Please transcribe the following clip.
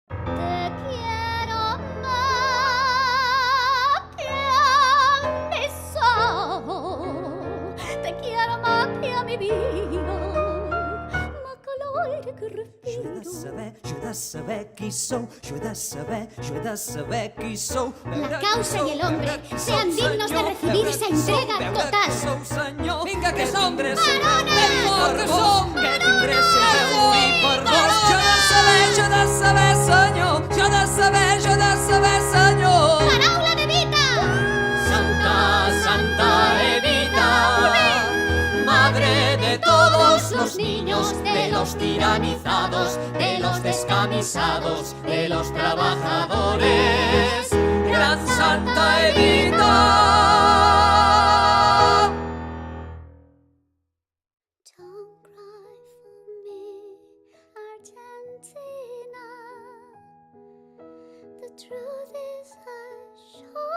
Te quiero más que a mis ojos, te quiero más que a mi vida, más que el aire que respiro. Je dois saber qui sont, je dois saber qui sont. La causa y el hombre sean dignos de recibir esa entrega total. Vinga, que som Varones! que som Que tindré sempre un vi per vos. Jo de saber, senyor, jo de saber, senyor. Paraula de Vita! Santa, Santa Evita, madre de todos los niños, de los tiranizados, de los descamisados, de los trabajadores. Gran Santa Evita. Don't cry for me, Argentina. The truth is I sure